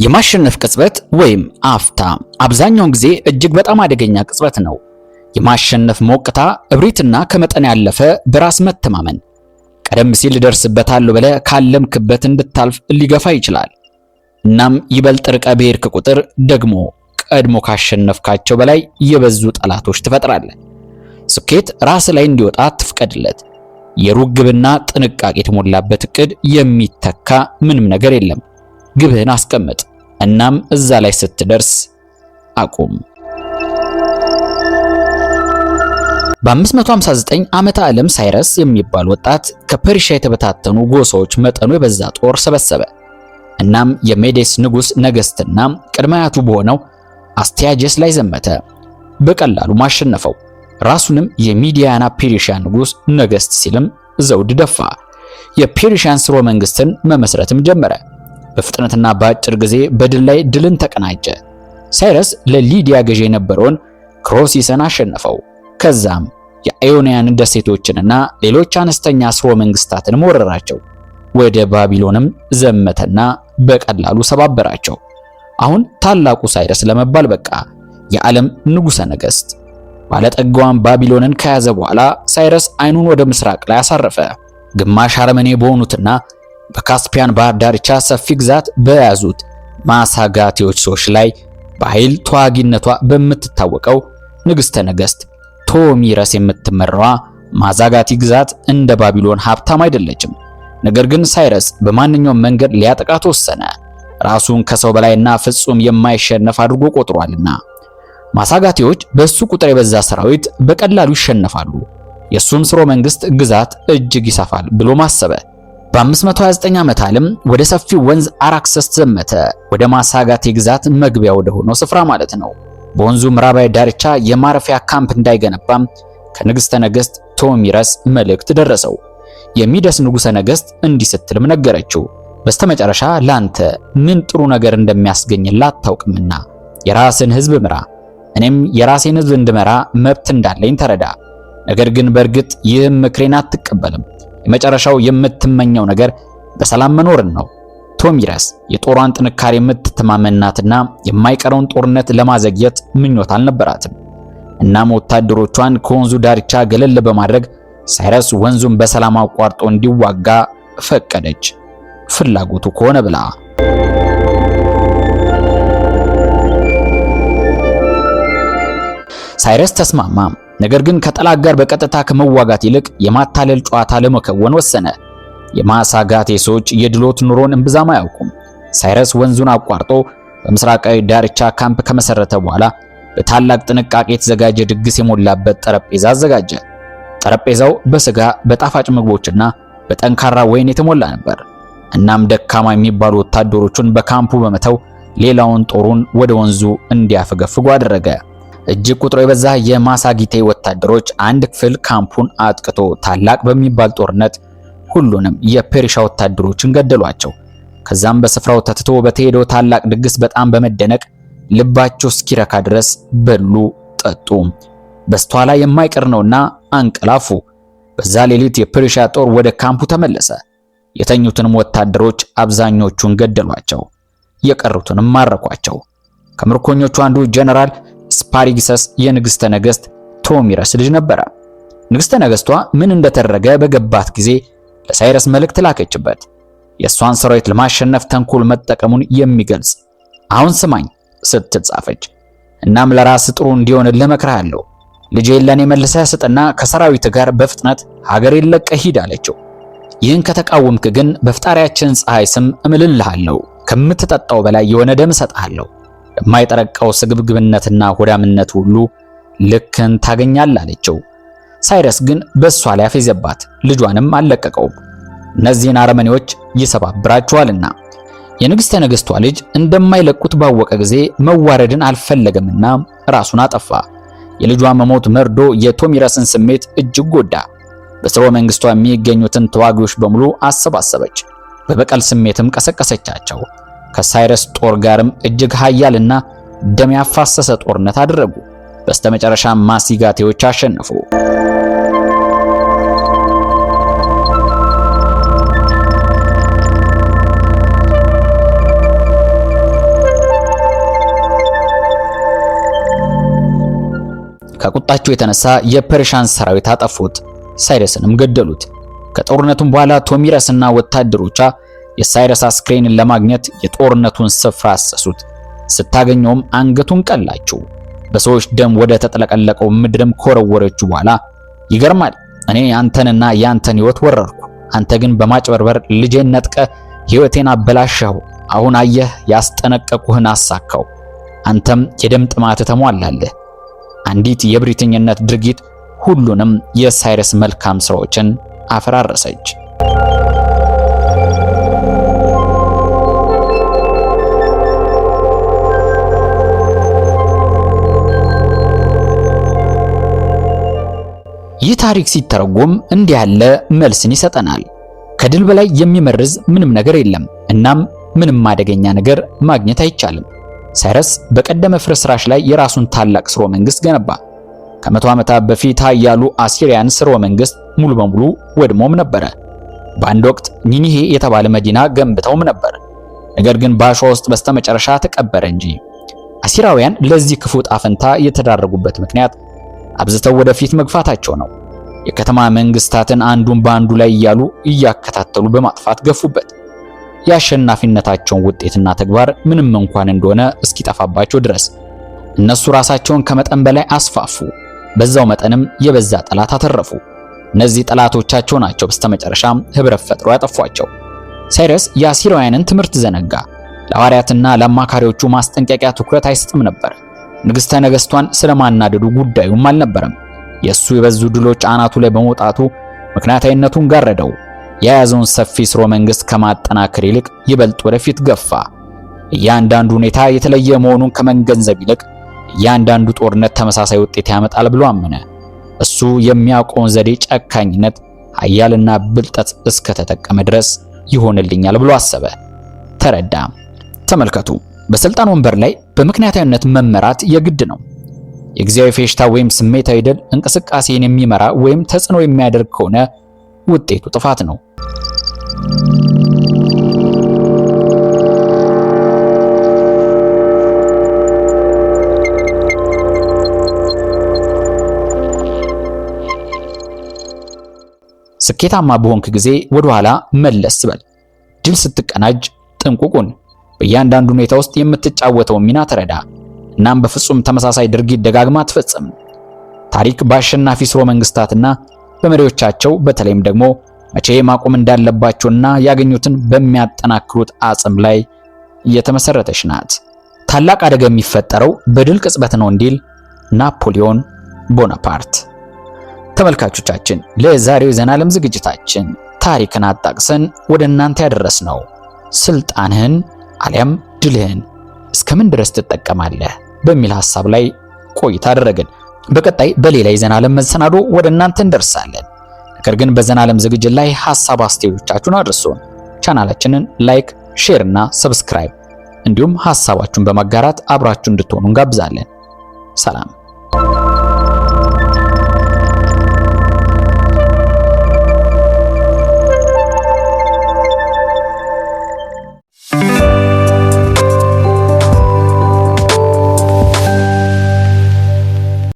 የማሸነፍ ቅጽበት ወይም አፍታ አብዛኛውን ጊዜ እጅግ በጣም አደገኛ ቅጽበት ነው። የማሸነፍ ሞቅታ፣ እብሪትና ከመጠን ያለፈ በራስ መተማመን ቀደም ሲል ደርስበታለሁ ብለህ ካለምክበት እንድታልፍ ሊገፋ ይችላል። እናም ይበልጥ ርቀ በሄድክ ቁጥር ደግሞ ቀድሞ ካሸነፍካቸው በላይ የበዙ ጠላቶች ትፈጥራለህ። ስኬት ራስ ላይ እንዲወጣ ትፍቀድለት። የሩቅ ግብና ጥንቃቄ የተሞላበት እቅድ የሚተካ ምንም ነገር የለም። ግብህን አስቀምጥ፣ እናም እዛ ላይ ስትደርስ አቁም። በ559 ዓመተ ዓለም ሳይረስ የሚባል ወጣት ከፐርሺያ የተበታተኑ ጎሳዎች መጠኑ የበዛ ጦር ሰበሰበ። እናም የሜዴስ ንጉስ ነገስትና ቅድመ አያቱ በሆነው አስቲያጀስ ላይ ዘመተ። በቀላሉ ማሸነፈው። ራሱንም የሚዲያና ፔርሺያ ንጉስ ነገስት ሲልም ዘውድ ደፋ። የፔርሺያን ስርወ መንግስትን መመስረትም ጀመረ። በፍጥነትና በአጭር ጊዜ በድል ላይ ድልን ተቀናጀ። ሳይረስ ለሊዲያ ገዢ የነበረውን ክሮሲስን አሸነፈው። ከዛም የአዮኒያን ደሴቶችንና ሌሎች አነስተኛ ስርወ መንግስታትን ወረራቸው። ወደ ባቢሎንም ዘመተና በቀላሉ ሰባበራቸው። አሁን ታላቁ ሳይረስ ለመባል በቃ። የዓለም ንጉሠ ነገሥት። ባለጠጋዋን ባቢሎንን ከያዘ በኋላ ሳይረስ አይኑን ወደ ምስራቅ ላይ አሳረፈ። ግማሽ አረመኔ በሆኑትና በካስፒያን ባህር ዳርቻ ሰፊ ግዛት በያዙት ማሳጋቲዎች ሰዎች ላይ በኃይል ተዋጊነቷ በምትታወቀው ንግሥተ ነገሥት ቶሚረስ የምትመራዋ ማዛጋቲ ግዛት እንደ ባቢሎን ሀብታም አይደለችም። ነገር ግን ሳይረስ በማንኛውም መንገድ ሊያጠቃት ወሰነ። ራሱን ከሰው በላይና ፍጹም የማይሸነፍ አድርጎ ቆጥሯልና። ማሳጋቲዎች በሱ ቁጥር የበዛ ሰራዊት በቀላሉ ይሸነፋሉ፣ የሱም ስርወ መንግስት ግዛት እጅግ ይሰፋል ብሎ ማሰበ። በ529 ዓመተ ዓለም ወደ ሰፊው ወንዝ አራክሰስ ዘመተ። ወደ ማሳጋቲ ግዛት መግቢያ ወደ ሆነው ስፍራ ማለት ነው። በወንዙ ምዕራባዊ ዳርቻ የማረፊያ ካምፕ እንዳይገነባም ከንግሥተ ነገሥት ቶሚረስ መልእክት ደረሰው። የሚደስ ንጉሠ ነገሥት እንዲህ ስትልም ነገረችው፣ በስተመጨረሻ ላንተ ምን ጥሩ ነገር እንደሚያስገኝላት አታውቅምና የራስን ሕዝብ ምራ፣ እኔም የራሴን ሕዝብ እንድመራ መብት እንዳለኝ ተረዳ። ነገር ግን በእርግጥ ይህም ምክሬን አትቀበልም። የመጨረሻው የምትመኘው ነገር በሰላም መኖርን ነው። ቶሚረስ የጦሯን ጥንካሬ የምትተማመናትና የማይቀረውን ጦርነት ለማዘግየት ምኞት አልነበራትም። እናም ወታደሮቿን ከወንዙ ዳርቻ ገለል በማድረግ ሳይረስ ወንዙን በሰላም አቋርጦ እንዲዋጋ ፈቀደች፣ ፍላጎቱ ከሆነ ብላ። ሳይረስ ተስማማ። ነገር ግን ከጠላት ጋር በቀጥታ ከመዋጋት ይልቅ የማታለል ጨዋታ ለመከወን ወሰነ። የማሳጋቴ ሰዎች የድሎት ኑሮን እምብዛም አያውቁም። ሳይረስ ወንዙን አቋርጦ በምስራቃዊ ዳርቻ ካምፕ ከመሰረተ በኋላ በታላቅ ጥንቃቄ የተዘጋጀ ድግስ የሞላበት ጠረጴዛ አዘጋጀ። ጠረጴዛው በስጋ በጣፋጭ ምግቦችና በጠንካራ ወይን የተሞላ ነበር። እናም ደካማ የሚባሉ ወታደሮቹን በካምፑ በመተው ሌላውን ጦሩን ወደ ወንዙ እንዲያፈገፍጉ አደረገ። እጅግ ቁጥሩ የበዛ የማሳጊቴ ወታደሮች አንድ ክፍል ካምፑን አጥቅቶ ታላቅ በሚባል ጦርነት ሁሉንም የፔርሺያ ወታደሮችን ገደሏቸው። ከዛም በስፍራው ተትቶ በተሄደው ታላቅ ድግስ በጣም በመደነቅ ልባቸው እስኪረካ ድረስ በሉ፣ ጠጡ። በስተኋላ የማይቀር ነውና አንቀላፉ። በዛ ሌሊት የፔርሺያ ጦር ወደ ካምፑ ተመለሰ። የተኙትንም ወታደሮች አብዛኞቹን ገደሏቸው፣ የቀሩትንም ማረኳቸው። ከምርኮኞቹ አንዱ ጀነራል ስፓሪግሰስ የንግሥተ ነገሥት ቶሚረስ ልጅ ነበረ። ንግሥተ ነገሥቷ ምን እንደተደረገ በገባት ጊዜ ለሳይረስ መልእክት ላከችበት፣ የእሷን ሰራዊት ለማሸነፍ ተንኮል መጠቀሙን የሚገልጽ። አሁን ስማኝ ስትል ጻፈች። እናም ለራስ ጥሩ እንዲሆንልህ እመክርሃለሁ። ልጄን ለኔ መልሰህ ስጥና ከሰራዊት ጋር በፍጥነት ሀገሬን ለቀህ ሂድ አለችው። ይህን ከተቃወምክ ግን በፍጣሪያችን ፀሐይ ስም እምልልሃለሁ፣ ከምትጠጣው በላይ የሆነ ደም እሰጥሃለሁ። የማይጠረቃው ስግብግብነትና ሆዳምነት ሁሉ ልክን ታገኛለህ አለችው። ሳይረስ ግን በእሷ ላይ አፌዘባት፣ ልጇንም አልለቀቀውም። እነዚህን አረመኔዎች ይሰባብራቸዋልና። የንግሥተ ነገሥቷ ልጅ እንደማይለቁት ባወቀ ጊዜ መዋረድን አልፈለገምና ራሱን አጠፋ። የልጇ መሞት መርዶ የቶሚረስን ስሜት እጅግ ጎዳ። በስርወ መንግስቷ የሚገኙትን ተዋጊዎች በሙሉ አሰባሰበች። በበቀል ስሜትም ቀሰቀሰቻቸው። ከሳይረስ ጦር ጋርም እጅግ ኃያልና ደም ያፋሰሰ ጦርነት አደረጉ። በስተመጨረሻ ማሲጋቴዎች አሸነፉ። ከቁጣቸው የተነሳ የፐርሻን ሰራዊት አጠፉት፣ ሳይረስንም ገደሉት። ከጦርነቱም በኋላ ቶሚረስና ወታደሮቿ የሳይረስ አስክሬንን ለማግኘት የጦርነቱን ስፍራ አሰሱት። ስታገኘውም አንገቱን ቀላችው፣ በሰዎች ደም ወደ ተጥለቀለቀው ምድርም ከወረወረችው በኋላ ይገርማል፣ እኔ አንተንና ያንተን ሕይወት ወረርኩ፣ አንተ ግን በማጭበርበር ልጄን ነጥቀ ሕይወቴን አበላሸው። አሁን አየህ፣ ያስጠነቀቁህን አሳካው፣ አንተም የደም ጥማት ተሟላለህ። አንዲት የብሪተኝነት ድርጊት ሁሉንም የሳይረስ መልካም ስራዎችን አፈራረሰች። ይህ ታሪክ ሲተረጎም እንዲህ ያለ መልስን ይሰጠናል። ከድል በላይ የሚመርዝ ምንም ነገር የለም። እናም ምንም አደገኛ ነገር ማግኘት አይቻልም። ሳይረስ በቀደመ ፍርስራሽ ላይ የራሱን ታላቅ ስርወ መንግስት ገነባ። ከመቶ ዓመታት በፊት ኃያሉ አሲሪያን ስርወ መንግስት ሙሉ በሙሉ ወድሞም ነበረ። በአንድ ወቅት ኒኒሄ የተባለ መዲና ገንብተውም ነበር። ነገር ግን በአሸዋ ውስጥ በስተመጨረሻ ተቀበረ እንጂ። አሲራውያን ለዚህ ክፉ ዕጣ ፈንታ የተዳረጉበት ምክንያት አብዝተው ወደፊት መግፋታቸው ነው። የከተማ መንግስታትን አንዱን በአንዱ ላይ እያሉ እያከታተሉ በማጥፋት ገፉበት። የአሸናፊነታቸውን ውጤትና ተግባር ምንም እንኳን እንደሆነ እስኪጠፋባቸው ድረስ እነሱ ራሳቸውን ከመጠን በላይ አስፋፉ። በዛው መጠንም የበዛ ጠላት አተረፉ። እነዚህ ጠላቶቻቸው ናቸው በስተመጨረሻም ህብረት ፈጥሮ ያጠፏቸው። ሳይረስ የአሲራውያንን ትምህርት ዘነጋ። ለሐዋርያትና ለአማካሪዎቹ ማስጠንቀቂያ ትኩረት አይሰጥም ነበር። ንግሥተ ነገሥቷን ስለማናደዱ ጉዳዩም አልነበረም። የሱ የበዙ ድሎች አናቱ ላይ በመውጣቱ ምክንያታዊነቱን ጋረደው። የያዘውን ሰፊ ስርወ መንግስት ከማጠናከር ይልቅ ይበልጥ ወደፊት ገፋ። እያንዳንዱ ሁኔታ የተለየ መሆኑን ከመገንዘብ ይልቅ እያንዳንዱ ጦርነት ተመሳሳይ ውጤት ያመጣል ብሎ አመነ። እሱ የሚያውቀውን ዘዴ፣ ጨካኝነት፣ ኃያልና ብልጠት እስከተጠቀመ ድረስ ይሆንልኛል ብሎ አሰበ፣ ተረዳ። ተመልከቱ፣ በስልጣን ወንበር ላይ በምክንያታዊነት መመራት የግድ ነው። የጊዜያዊ ፌሽታ ወይም ስሜታዊ ድል እንቅስቃሴን የሚመራ ወይም ተጽዕኖ የሚያደርግ ከሆነ ውጤቱ ጥፋት ነው። ስኬታማ በሆንክ ጊዜ ወደ ኋላ መለስ በል። ድል ስትቀናጅ ጥንቁቁን በእያንዳንዱ ሁኔታ ውስጥ የምትጫወተው ሚና ተረዳ። እናም በፍጹም ተመሳሳይ ድርጊት ደጋግማ አትፈጽም። ታሪክ በአሸናፊ ስርወ መንግስታትና በመሪዎቻቸው በተለይም ደግሞ መቼ ማቆም እንዳለባቸውና ያገኙትን በሚያጠናክሩት አጽም ላይ የተመሰረተች ናት። ታላቅ አደጋ የሚፈጠረው በድል ቅጽበት ነው እንዲል ናፖሊዮን ቦናፓርት። ተመልካቾቻችን፣ ለዛሬው የዘላለም ዝግጅታችን ታሪክን አጣቅሰን ወደ እናንተ ያደረስነው ስልጣንህን አሊያም ድልህን እስከምን ድረስ ትጠቀማለህ በሚል ሐሳብ ላይ ቆይታ አደረግን። በቀጣይ በሌላ የዘላለም መሰናዶ ወደ እናንተ እንደርሳለን። ነገር ግን በዘላለም ዝግጅት ላይ ሐሳብ አስተያየቶቻችሁን አድርሱን። ቻናላችንን ላይክ፣ ሼር እና ሰብስክራይብ እንዲሁም ሐሳባችሁን በማጋራት አብራችሁ እንድትሆኑ እንጋብዛለን። ሰላም።